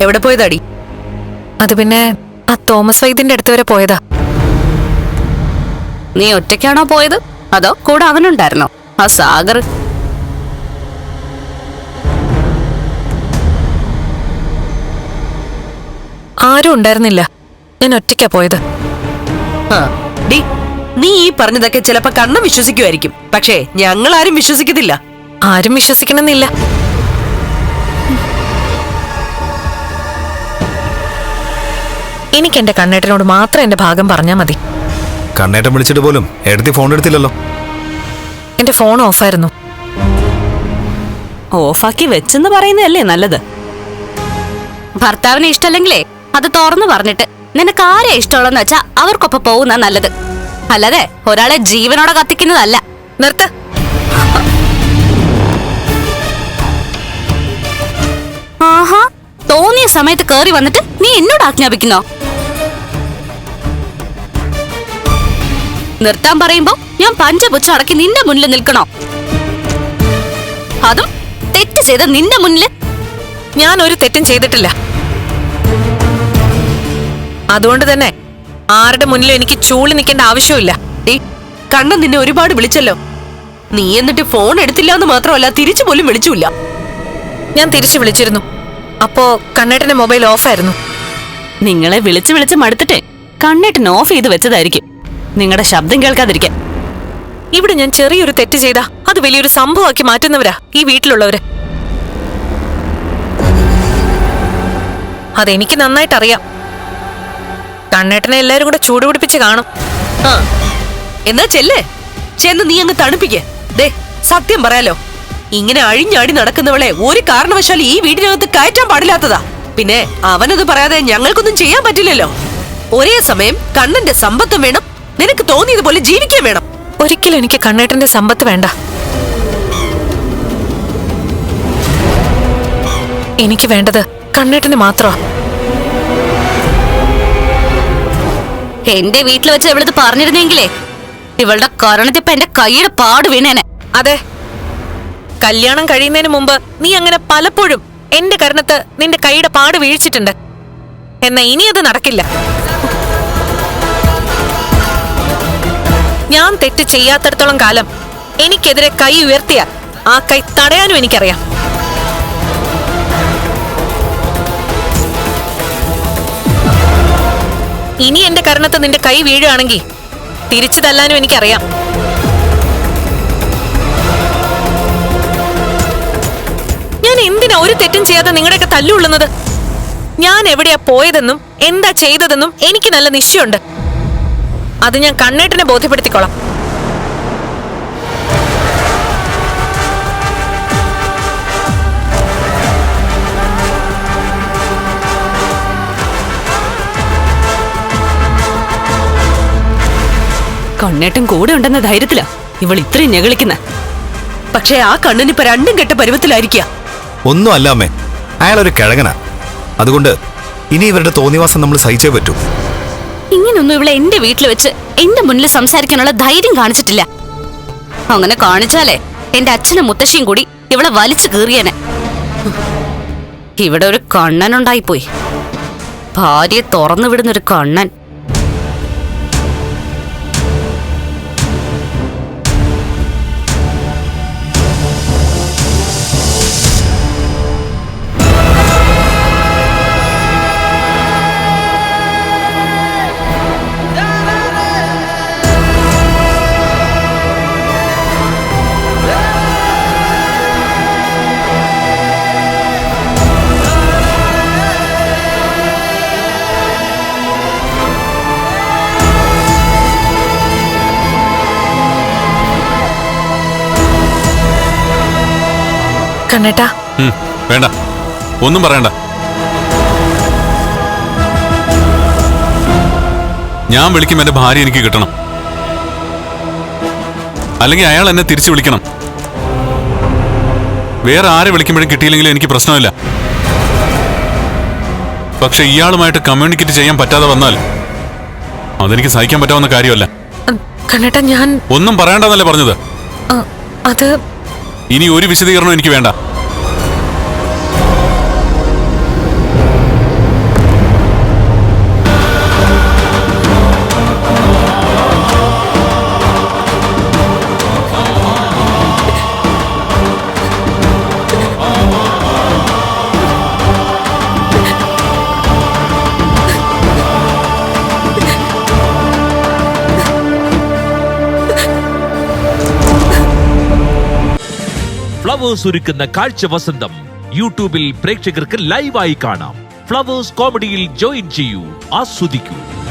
എവിടെ പോയതാടി? അത് പിന്നെ ആ തോമസ് വൈദ്യന്റെ അടുത്ത് വരെ പോയതാ. നീ ഒറ്റയ്ക്കാണോ പോയത്, അതോ കൂടെ അവനുണ്ടായിരുന്നോ ആ സാഗർ? ആരും ഉണ്ടായിരുന്നില്ല, ഞാൻ ഒറ്റയ്ക്കാ പോയത്. ഡി, നീ ഈ പറഞ്ഞതൊക്കെ ചിലപ്പോ കണ്ണം വിശ്വസിക്കുമായിരിക്കും, പക്ഷേ ഞങ്ങൾ ആരും വിശ്വസിക്കുന്നില്ല. ആരും വിശ്വസിക്കണമെന്നില്ല. എനിക്ക് എന്റെ കണ്ണേട്ടനോട് മാത്രം എന്റെ ഭാഗം പറഞ്ഞാ മതി. കണ്ണേട്ടൻ വിളിച്ചിട്ട് പോലും എടുത്തി ഫോൺ എടുത്തില്ലല്ലോ. എന്റെ ഫോൺ ഓഫായിരുന്നു. ഓഫാക്കി വെച്ചെന്ന് പറയുന്നതല്ലേ നല്ലത്. ഭർത്താവിനെ ഇഷ്ടമല്ലെങ്കിലേ അത് തുറന്നു പറഞ്ഞിട്ട് നിനക്ക് ആരെയാ ഇഷ്ടമുള്ളെന്ന് വെച്ചാ അവർക്കൊപ്പം പോകുന്ന നല്ലത്. അല്ലാതെ ഒരാളെ ജീവനോടെ കത്തിക്കുന്നതല്ല. നിർത്ത്. ആഹാ, തോന്നിയ സമയത്ത് കേറി വന്നിട്ട് നീ എന്നോട് ആജ്ഞാപിക്കുന്നോ? നിർത്താൻ പറയുമ്പോ ഞാൻ പഞ്ചപുച്ഛ അടക്കി നിന്റെ മുന്നിൽ നിൽക്കണോ? അതും തെറ്റ് ചെയ്ത നിന്റെ മുന്നിൽ. ഞാൻ ഒരു തെറ്റും ചെയ്തിട്ടില്ല. അതുകൊണ്ട് തന്നെ ആരുടെ മുന്നിലും എനിക്ക് ചൂളി നിൽക്കേണ്ട ആവശ്യമില്ല. കണ്ണൻ നിന്നെ ഒരുപാട് വിളിച്ചല്ലോ, നീ എന്നിട്ട് ഫോൺ എടുത്തില്ല എന്ന് മാത്രമല്ല തിരിച്ചു പോലും വിളിച്ചില്ല. ഞാൻ തിരിച്ചു വിളിച്ചിരുന്നു, അപ്പോ കണ്ണേട്ടന്റെ മൊബൈൽ ഓഫായിരുന്നു. നിങ്ങളെ വിളിച്ച് വിളിച്ച് മടുത്തിട്ട് കണ്ണേട്ടൻ ഓഫ് ചെയ്ത് വെച്ചതായിരിക്കും, നിങ്ങളുടെ ശബ്ദം കേൾക്കാതിരിക്കാൻ. ഇവിടെ ഞാൻ ചെറിയൊരു തെറ്റ് ചെയ്താ അത് വലിയൊരു സംഭവമാക്കി മാറ്റുന്നവരാ ഈ വീട്ടിലുള്ളവര്. അതെനിക്ക് നന്നായിട്ടറിയാം. കണ്ണേട്ടനെ എല്ലാരും കൂടെ ചൂടുപിടിപ്പിച്ച് കാണും. എന്നാ ചെല്ലേ, ചെന്ന് നീ അങ്ങ് തണുപ്പിക്കേ. ദേ, സത്യം പറയാലോ, ഇങ്ങനെ അഴിഞ്ഞാടി നടക്കുന്നവളെ ഒരു കാരണവശാലും ഈ വീടിനകത്ത് കയറ്റാൻ പാടില്ലാത്തതാ. പിന്നെ അവനത് പറയാതെ ഞങ്ങൾക്കൊന്നും ചെയ്യാൻ പറ്റില്ലല്ലോ. ഒരേ സമയം കണ്ണന്റെ സമ്പത്തും വേണം, നിനക്ക് തോന്നിയതുപോലെ ജീവിക്കാൻ വേണം. ഒരിക്കലും എനിക്ക് കണ്ണേട്ടന്റെ സമ്പത്ത് വേണ്ട. എനിക്ക് വേണ്ടത് കണ്ണേട്ടന് മാത്രമാ. എന്റെ വീട്ടിൽ വെച്ച് ഇവളിത് പറഞ്ഞിരുന്നെങ്കിലേ ഇവളുടെ കരണത്തിപ്പ എന്റെ കൈയുടെ പാട് വീണേനെ. അതെ, കല്യാണം കഴിയുന്നതിന് മുമ്പ് നീ അങ്ങനെ പലപ്പോഴും എന്റെ കരണത്ത് നിന്റെ കൈയുടെ പാട് വീഴ്ചിട്ടുണ്ട്. എന്നാ ഇനി അത് നടക്കില്ല. ഞാൻ തെറ്റ് ചെയ്യാത്തടത്തോളം കാലം എനിക്കെതിരെ കൈ ഉയർത്തിയാൽ ആ കൈ തടയാനും എനിക്കറിയാം. ഇനി എന്റെ കരണത്ത് നിന്റെ കൈ വീഴുകയാണെങ്കിൽ തിരിച്ചു തല്ലാനും എനിക്കറിയാം. ഞാൻ എന്തിനാ ഒരു തെറ്റും ചെയ്യാതെ നിങ്ങളുടെയൊക്കെ തല്ലുകൊള്ളുന്നത്? ഞാൻ എവിടെയാ പോയതെന്നും എന്താ ചെയ്തതെന്നും എനിക്ക് നല്ല നിശ്ചയമുണ്ട്. അത് ഞാൻ കണ്ണേട്ടനെ ബോധ്യപ്പെടുത്തിക്കോളാം. കണ്ണേട്ടൻ കൂടെ ഉണ്ടെന്ന ധൈര്യത്തിലാ ഇവൾ ഇത്രയും ഞെളിക്കുന്ന. പക്ഷേ ആ കണ്ണനിപ്പോ രണ്ടും കെട്ട പരുവത്തിലായിരിക്കുക. ഒന്നും അല്ല അമ്മേ, അയാളൊരു കിഴങ്ങനാ. അതുകൊണ്ട് ഇനി ഇവരുടെ തോന്നിവാസം നമ്മൾ സഹിച്ചേ പറ്റൂ. ഇങ്ങനൊന്നും ഇവളെ എന്റെ വീട്ടിൽ വെച്ച് എന്റെ മുന്നിൽ സംസാരിക്കാനുള്ള ധൈര്യം കാണിച്ചിട്ടില്ല. അങ്ങനെ കാണിച്ചാലേ എന്റെ അച്ഛനും മുത്തശ്ശിയും കൂടി ഇവളെ വലിച്ചു കീറിയനെ. ഇവിടെ ഒരു കണ്ണനുണ്ടായിപ്പോയി, ഭാര്യയെ തുറന്നു വിടുന്നൊരു കണ്ണൻ. കണ്ണേട്ടാ, വേണ്ട, ഒന്നും പറയണ്ട. ഞാൻ വിളിക്കും എന്റെ ഭാര്യ എനിക്ക് കിട്ടണം, അല്ലെങ്കിൽ അയാൾ എന്നെ തിരിച്ചു വിളിക്കണം. വേറെ ആരെ വിളിക്കുമ്പോഴും കിട്ടിയില്ലെങ്കിലും എനിക്ക് പ്രശ്നമില്ല. പക്ഷെ ഇയാളുമായിട്ട് കമ്മ്യൂണിക്കേറ്റ് ചെയ്യാൻ പറ്റാതെ വന്നാൽ അതെനിക്ക് സഹിക്കാൻ പറ്റാവുന്ന കാര്യമല്ല. കണ്ണേട്ടാ, ഞാൻ ഒന്നും പറയണ്ടെന്നല്ലേ പറഞ്ഞത്? അത് ഇനി ഒരു വിശദീകരണം എനിക്ക് വേണ്ട. ഫ്ലവേഴ്സ് ഒരുക്കുന്ന കാഴ്ച വസന്തം യൂട്യൂബിൽ പ്രേക്ഷകർക്ക് ലൈവായി കാണാം. ഫ്ലവേഴ്സ് കോമഡിയിൽ ജോയിൻ ചെയ്യൂ, ആസ്വദിക്കൂ.